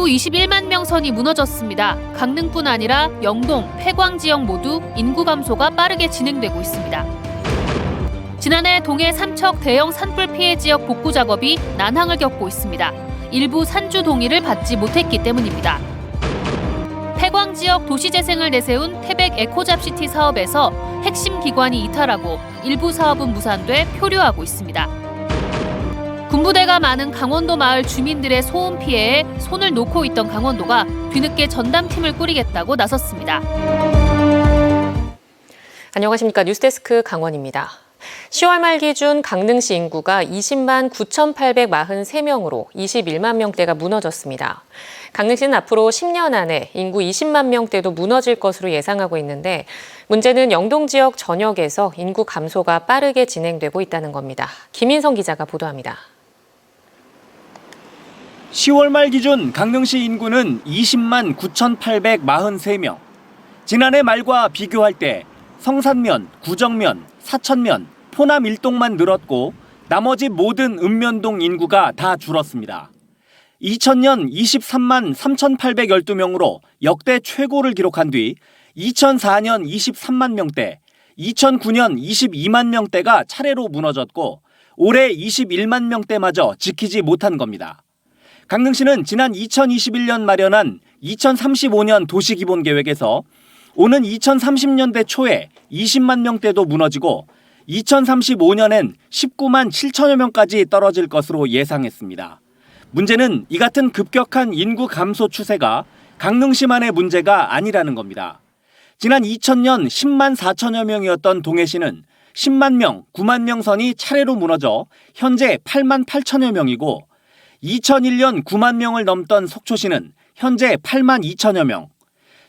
인구 21만 명 선이 무너졌습니다. 강릉뿐 아니라 영동, 폐광 지역 모두 인구 감소가 빠르게 진행되고 있습니다. 지난해 동해 삼척 대형 산불 피해 지역 복구 작업이 난항을 겪고 있습니다. 일부 산주 동의를 받지 못했기 때문입니다. 폐광 지역 도시재생을 내세운 태백 에코잡시티 사업에서 핵심 기관이 이탈하고 일부 사업은 무산돼 표류하고 있습니다. 군부대가 많은 강원도 마을 주민들의 소음 피해에 손을 놓고 있던 강원도가 뒤늦게 전담팀을 꾸리겠다고 나섰습니다. 안녕하십니까. 뉴스데스크 강원입니다. 10월 말 기준 강릉시 인구가 20만 9,843명으로 21만 명대가 무너졌습니다. 강릉시는 앞으로 10년 안에 인구 20만 명대도 무너질 것으로 예상하고 있는데 문제는 영동 지역 전역에서 인구 감소가 빠르게 진행되고 있다는 겁니다. 김인성 기자가 보도합니다. 10월 말 기준 강릉시 인구는 20만 9,843명. 지난해 말과 비교할 때 성산면, 구정면, 사천면, 포남 일동만 늘었고 나머지 모든 읍면동 인구가 다 줄었습니다. 2000년 23만 3,812명으로 역대 최고를 기록한 뒤 2004년 23만 명대, 2009년 22만 명대가 차례로 무너졌고 올해 21만 명대마저 지키지 못한 겁니다. 강릉시는 지난 2021년 마련한 2035년 도시기본계획에서 오는 2030년대 초에 20만 명대도 무너지고 2035년엔 19만 7천여 명까지 떨어질 것으로 예상했습니다. 문제는 이 같은 급격한 인구 감소 추세가 강릉시만의 문제가 아니라는 겁니다. 지난 2000년 10만 4천여 명이었던 동해시는 10만 명, 9만 명 선이 차례로 무너져 현재 8만 8천여 명이고 2001년 9만 명을 넘던 속초시는 현재 8만 2천여 명,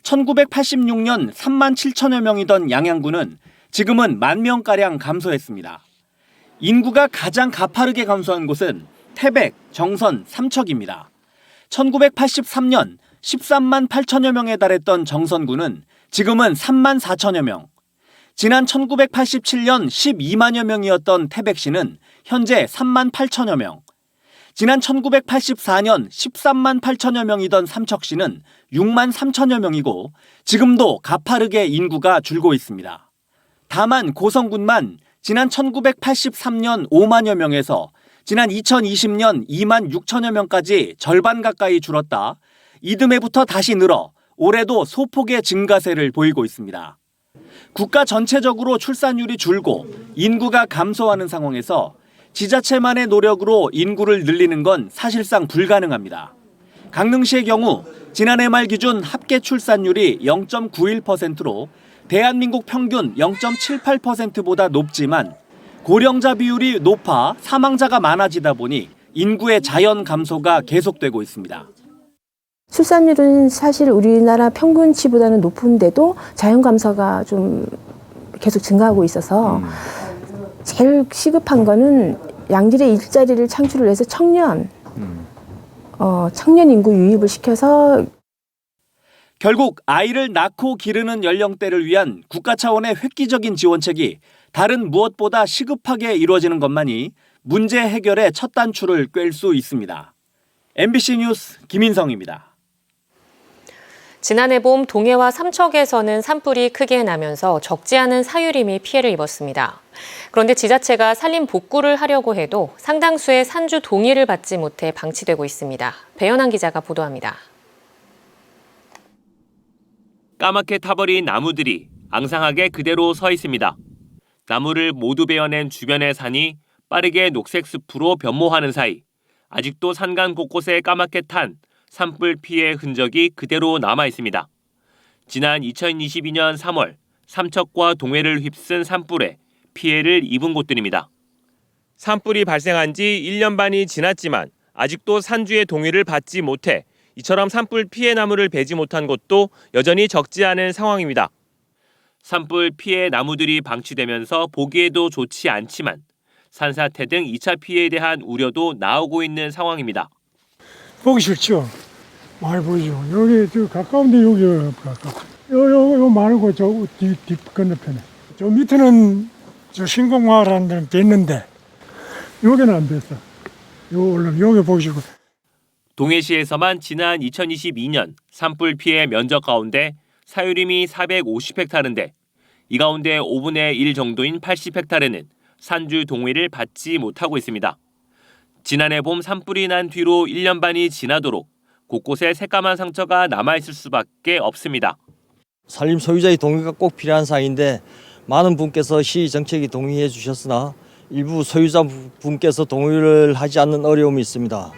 1986년 3만 7천여 명이던 양양구는 지금은 1만 명가량 감소했습니다. 인구가 가장 가파르게 감소한 곳은 태백, 정선, 삼척입니다. 1983년 13만 8천여 명에 달했던 정선구는 지금은 3만 4천여 명, 지난 1987년 12만여 명이었던 태백시는 현재 3만 8천여 명, 지난 1984년 13만 8천여 명이던 삼척시는 6만 3천여 명이고 지금도 가파르게 인구가 줄고 있습니다. 다만 고성군만 지난 1983년 5만여 명에서 지난 2020년 2만 6천여 명까지 절반 가까이 줄었다. 이듬해부터 다시 늘어 올해도 소폭의 증가세를 보이고 있습니다. 국가 전체적으로 출산율이 줄고 인구가 감소하는 상황에서 지자체만의 노력으로 인구를 늘리는 건 사실상 불가능합니다. 강릉시의 경우 지난해 말 기준 합계 출산율이 0.91%로 대한민국 평균 0.78%보다 높지만 고령자 비율이 높아 사망자가 많아지다 보니 인구의 자연 감소가 계속되고 있습니다. 출산율은 사실 우리나라 평균치보다는 높은데도 자연 감소가 좀 계속 증가하고 있어서 제일 시급한 거는 양질의 일자리를 창출을 해서 청년 인구 유입을 시켜서 결국 아이를 낳고 기르는 연령대를 위한 국가 차원의 획기적인 지원책이 다른 무엇보다 시급하게 이루어지는 것만이 문제 해결의 첫 단추를 꿰 수 있습니다. MBC 뉴스 김인성입니다. 지난해 봄 동해와 삼척에서는 산불이 크게 나면서 적지 않은 사유림이 피해를 입었습니다. 그런데 지자체가 산림 복구를 하려고 해도 상당수의 산주 동의를 받지 못해 방치되고 있습니다. 배현한 기자가 보도합니다. 까맣게 타버린 나무들이 앙상하게 그대로 서 있습니다. 나무를 모두 베어낸 주변의 산이 빠르게 녹색 숲으로 변모하는 사이 아직도 산간 곳곳에 까맣게 탄 산불 피해 흔적이 그대로 남아 있습니다. 지난 2022년 3월 삼척과 동해를 휩쓴 산불에 피해를 입은 곳들입니다. 산불이 발생한 지 1년 반이 지났지만 아직도 산주의 동의를 받지 못해 이처럼 산불 피해 나무를 베지 못한 곳도 여전히 적지 않은 상황입니다. 산불 피해 나무들이 방치되면서 보기에도 좋지 않지만 산사태 등 2차 피해에 대한 우려도 나오고 있는 상황입니다. 보기 싫죠. 많이 보이죠. 여기 저 가까운데 여기 가까워. 요 말고 저 뒤 건너편에. 저 밑에는 저 신공마을하는 데는 됐는데 여기는 안 됐어. 요 올라 여기 보시고. 동해시에서만 지난 2022년 산불 피해 면적 가운데 사유림이 450헥타르인데 이 가운데 5분의 1 정도인 80헥타르는 산주 동의를 받지 못하고 있습니다. 지난해 봄 산불이 난 뒤로 1년 반이 지나도록 곳곳에 새까만 상처가 남아있을 수밖에 없습니다. 산림 소유자의 동의가 꼭 필요한 사항인데 많은 분께서 시 정책이 동의해 주셨으나 일부 소유자 분께서 동의를 하지 않는 어려움이 있습니다.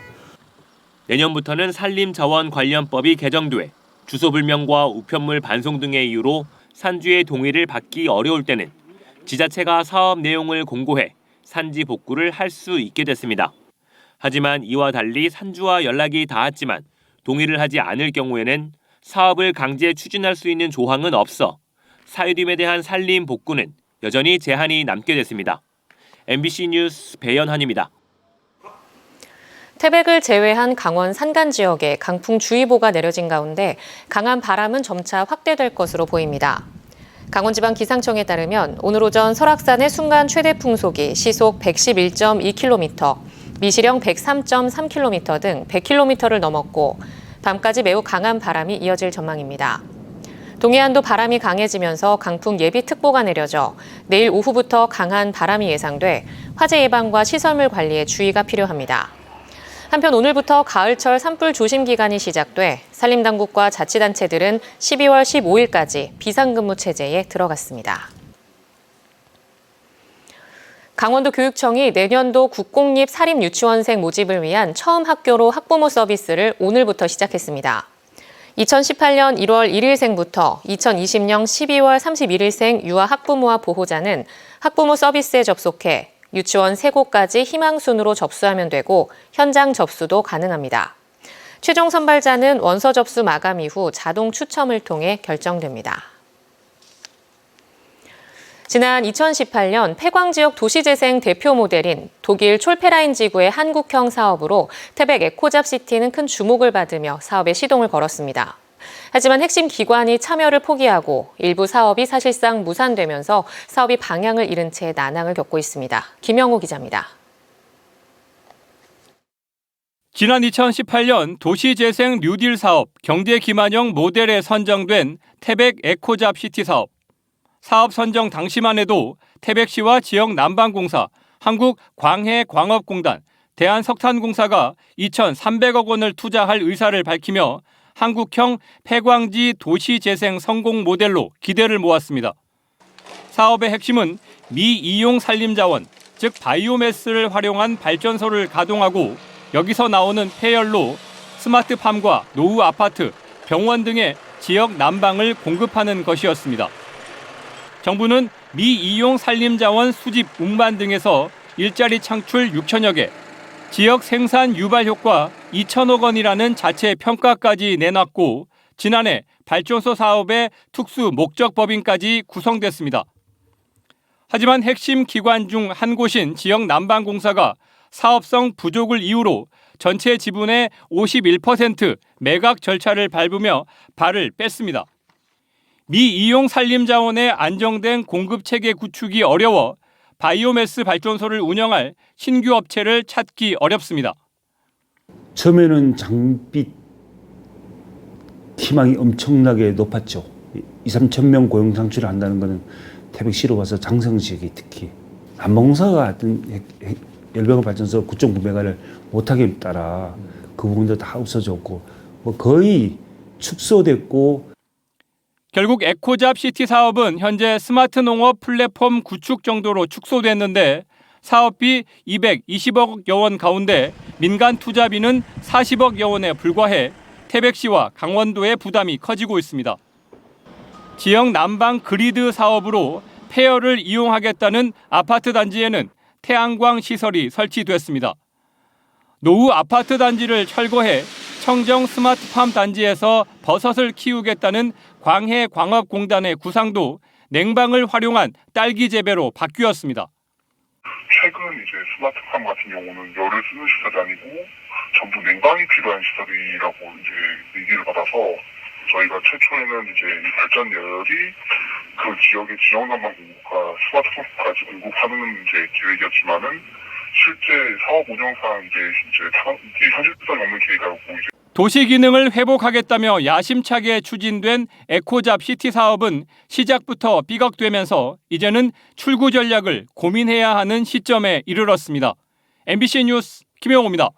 내년부터는 산림자원관련법이 개정돼 주소불명과 우편물 반송 등의 이유로 산주의 동의를 받기 어려울 때는 지자체가 사업 내용을 공고해 산지 복구를 할 수 있게 됐습니다. 하지만 이와 달리 산주와 연락이 닿았지만 동의를 하지 않을 경우에는 사업을 강제 추진할 수 있는 조항은 없어 사유림에 대한 산림 복구는 여전히 제한이 남게 됐습니다. MBC 뉴스 배연환입니다. 태백을 제외한 강원 산간 지역에 강풍주의보가 내려진 가운데 강한 바람은 점차 확대될 것으로 보입니다. 강원지방기상청에 따르면 오늘 오전 설악산의 순간 최대 풍속이 시속 111.2km, 미시령 103.3km 등 100km를 넘었고 밤까지 매우 강한 바람이 이어질 전망입니다. 동해안도 바람이 강해지면서 강풍 예비특보가 내려져 내일 오후부터 강한 바람이 예상돼 화재 예방과 시설물 관리에 주의가 필요합니다. 한편 오늘부터 가을철 산불 조심 기간이 시작돼 산림당국과 자치단체들은 12월 15일까지 비상근무 체제에 들어갔습니다. 강원도 교육청이 내년도 국공립 사립유치원생 모집을 위한 처음 학교로 학부모 서비스를 오늘부터 시작했습니다. 2018년 1월 1일생부터 2020년 12월 31일생 유아 학부모와 보호자는 학부모 서비스에 접속해 유치원 3곳까지 희망순으로 접수하면 되고 현장 접수도 가능합니다. 최종 선발자는 원서 접수 마감 이후 자동 추첨을 통해 결정됩니다. 지난 2018년 폐광 지역 도시재생 대표 모델인 독일 촐페라인 지구의 한국형 사업으로 태백 에코잡시티는 큰 주목을 받으며 사업에 시동을 걸었습니다. 하지만 핵심 기관이 참여를 포기하고 일부 사업이 사실상 무산되면서 사업이 방향을 잃은 채 난항을 겪고 있습니다. 김영호 기자입니다. 지난 2018년 도시재생 뉴딜 사업 경제 기반형 모델에 선정된 태백 에코잡시티 사업. 사업 선정 당시만 해도 태백시와 지역 난방공사, 한국광해광업공단, 대한석탄공사가 2,300억 원을 투자할 의사를 밝히며 한국형 폐광지 도시재생 성공 모델로 기대를 모았습니다. 사업의 핵심은 미이용 산림자원, 즉 바이오매스를 활용한 발전소를 가동하고 여기서 나오는 폐열로 스마트팜과 노후 아파트, 병원 등의 지역 난방을 공급하는 것이었습니다. 정부는 미이용 산림자원 수집 운반 등에서 일자리 창출 6천여 개, 지역 생산 유발 효과 2천억 원이라는 자체 평가까지 내놨고 지난해 발전소 사업의 특수 목적 법인까지 구성됐습니다. 하지만 핵심 기관 중 한 곳인 지역 난방공사가 사업성 부족을 이유로 전체 지분의 51% 매각 절차를 밟으며 발을 뺐습니다. 미이용 산림자원의 안정된 공급체계 구축이 어려워 바이오매스 발전소를 운영할 신규 업체를 찾기 어렵습니다. 처음에는 장빛 희망이 엄청나게 높았죠. 2,3천 명 고용 창출을 한다는 것은 태백시로 와서 장성 지역이 특히 난방공사가 하여튼 열병업 발전소 9.9메가를 못하게 따라 그 부분도 다 없어졌고 뭐 거의 축소됐고 결국 에코잡시티 사업은 현재 스마트 농업 플랫폼 구축 정도로 축소됐는데 사업비 220억여 원 가운데 민간 투자비는 40억여 원에 불과해 태백시와 강원도의 부담이 커지고 있습니다. 지역 난방 그리드 사업으로 폐열을 이용하겠다는 아파트 단지에는 태양광 시설이 설치됐습니다. 노후 아파트 단지를 철거해 청정 스마트팜 단지에서 버섯을 키우겠다는 광해광업공단의 구상도 냉방을 활용한 딸기 재배로 바뀌었습니다. 최근 이제 스마트팜 같은 경우는 열을 쓰는 시설이 아니고 전부 냉방이 필요한 시설이라고 이제 얘기를 받아서 저희가 최초에는 이제 이 발전열이 그 지역의 지역난방 공급과 스마트팜까지 공급하는 이제 계획이었지만은 실제 사업 운영상 이제 현실성이 없는 계획이라고 이제. 도시 기능을 회복하겠다며 야심차게 추진된 에코잡 시티 사업은 시작부터 삐걱대면서 이제는 출구 전략을 고민해야 하는 시점에 이르렀습니다. MBC 뉴스 김영호입니다.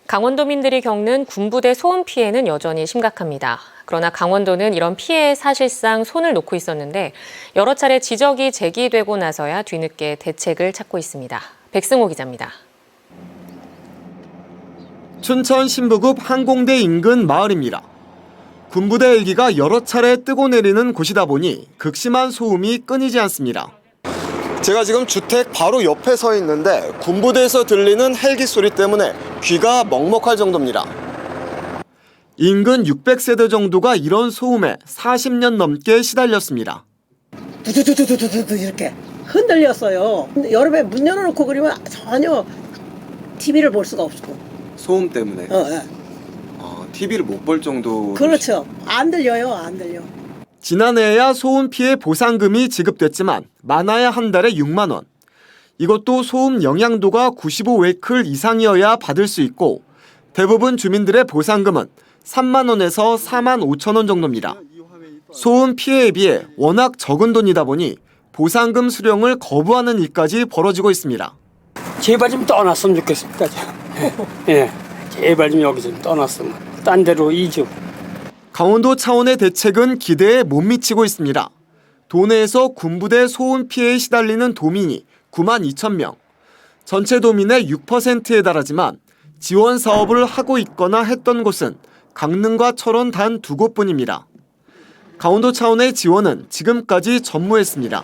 강원도민들이 겪는 군부대 소음 피해는 여전히 심각합니다. 그러나 강원도는 이런 피해에 사실상 손을 놓고 있었는데 여러 차례 지적이 제기되고 나서야 뒤늦게 대책을 찾고 있습니다. 백승호 기자입니다. 춘천 신부급 항공대 인근 마을입니다. 군부대 헬기가 여러 차례 뜨고 내리는 곳이다 보니 극심한 소음이 끊이지 않습니다. 제가 지금 주택 바로 옆에 서 있는데 군부대에서 들리는 헬기 소리 때문에 귀가 먹먹할 정도입니다. 인근 600세대 정도가 이런 소음에 40년 넘게 시달렸습니다. 두두두두두두 이렇게 흔들렸어요. 여름에 문 열어놓고 그러면 전혀 TV를 볼 수가 없고. 소음 때문에? 네. TV를 못 볼 정도. 그렇죠. 안 들려요, 안 들려. 지난해에야 소음 피해 보상금이 지급됐지만 많아야 한 달에 6만 원. 이것도 소음 영향도가 95웨이클 이상이어야 받을 수 있고 대부분 주민들의 보상금은 3만 원에서 4만 5천 원 정도입니다. 소음 피해에 비해 워낙 적은 돈이다 보니 보상금 수령을 거부하는 일까지 벌어지고 있습니다. 제발 좀 떠났으면 좋겠습니다. 예, 제발 좀 여기서 좀 떠났으면 딴 데로 이주. 강원도 차원의 대책은 기대에 못 미치고 있습니다. 도내에서 군부대 소음 피해에 시달리는 도민이 9만 2천 명, 전체 도민의 6%에 달하지만 지원 사업을 하고 있거나 했던 곳은 강릉과 철원 단 2곳뿐입니다. 강원도 차원의 지원은 지금까지 전무했습니다.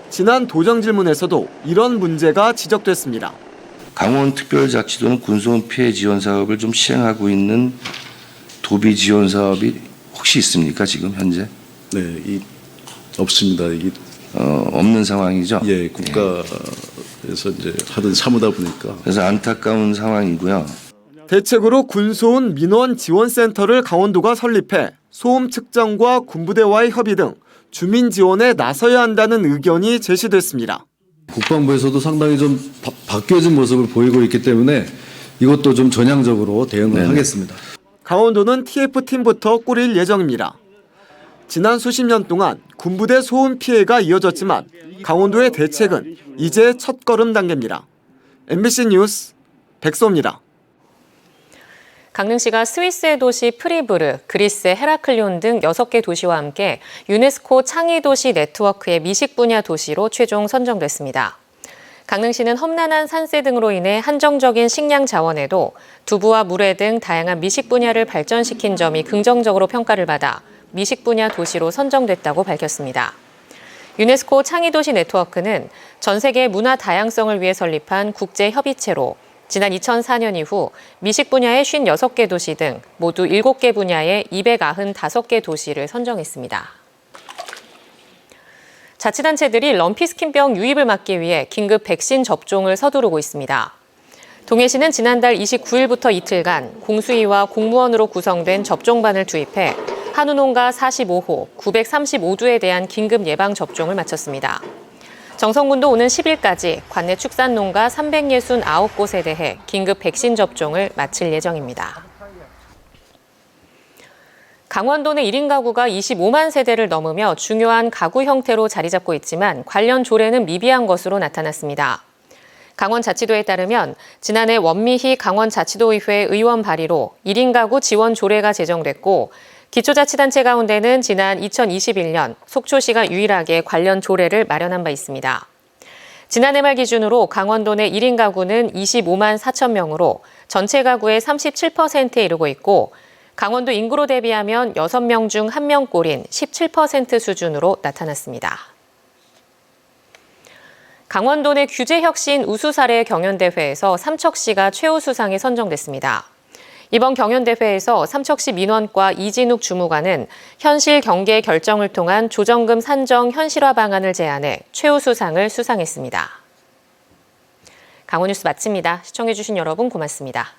지난 도정 질문에서도 이런 문제가 지적됐습니다. 강원특별자치도는 군소음 피해 지원 사업을 좀 시행하고 있는 도비 지원 사업이 혹시 있습니까 지금 현재? 네, 없습니다. 없는 상황이죠. 예, 국가에서 이제 하던 사무다 보니까. 그래서 안타까운 상황이고요. 대책으로 군소음 민원 지원센터를 강원도가 설립해 소음 측정과 군부대와의 협의 등 주민 지원에 나서야 한다는 의견이 제시됐습니다. 국방부에서도 상당히 좀 바뀌어진 모습을 보이고 있기 때문에 이것도 좀 전향적으로 대응을 하겠습니다. 강원도는 TF팀부터 꾸릴 예정입니다. 지난 수십 년 동안 군부대 소음 피해가 이어졌지만 강원도의 대책은 이제 첫걸음 단계입니다. MBC 뉴스 백소입니다. 강릉시가 스위스의 도시 프리부르, 그리스의 헤라클리온 등 6개 도시와 함께 유네스코 창의도시 네트워크의 미식 분야 도시로 최종 선정됐습니다. 강릉시는 험난한 산세 등으로 인해 한정적인 식량 자원에도 두부와 물회 등 다양한 미식 분야를 발전시킨 점이 긍정적으로 평가를 받아 미식 분야 도시로 선정됐다고 밝혔습니다. 유네스코 창의도시 네트워크는 전 세계 문화 다양성을 위해 설립한 국제협의체로 지난 2004년 이후 미식 분야의 56개 도시 등 모두 7개 분야의 295개 도시를 선정했습니다. 자치단체들이 럼피스킨병 유입을 막기 위해 긴급 백신 접종을 서두르고 있습니다. 동해시는 지난달 29일부터 이틀간 공수위와 공무원으로 구성된 접종반을 투입해 한우농가 45호, 935두에 대한 긴급 예방 접종을 마쳤습니다. 정성군도 오는 10일까지 관내 축산농가 369곳에 대해 긴급 백신 접종을 마칠 예정입니다. 강원도 내 1인 가구가 25만 세대를 넘으며 중요한 가구 형태로 자리 잡고 있지만 관련 조례는 미비한 것으로 나타났습니다. 강원자치도에 따르면 지난해 원미희 강원자치도의회 의원 발의로 1인 가구 지원 조례가 제정됐고 기초자치단체 가운데는 지난 2021년 속초시가 유일하게 관련 조례를 마련한 바 있습니다. 지난해 말 기준으로 강원도 내 1인 가구는 25만 4천 명으로 전체 가구의 37%에 이르고 있고 강원도 인구로 대비하면 6명 중 1명꼴인 17% 수준으로 나타났습니다. 강원도 내 규제혁신 우수사례 경연대회에서 삼척시가 최우수상에 선정됐습니다. 이번 경연대회에서 삼척시 민원과 이진욱 주무관은 현실 경계 결정을 통한 조정금 산정 현실화 방안을 제안해 최우수상을 수상했습니다. 강원뉴스 마칩니다. 시청해주신 여러분 고맙습니다.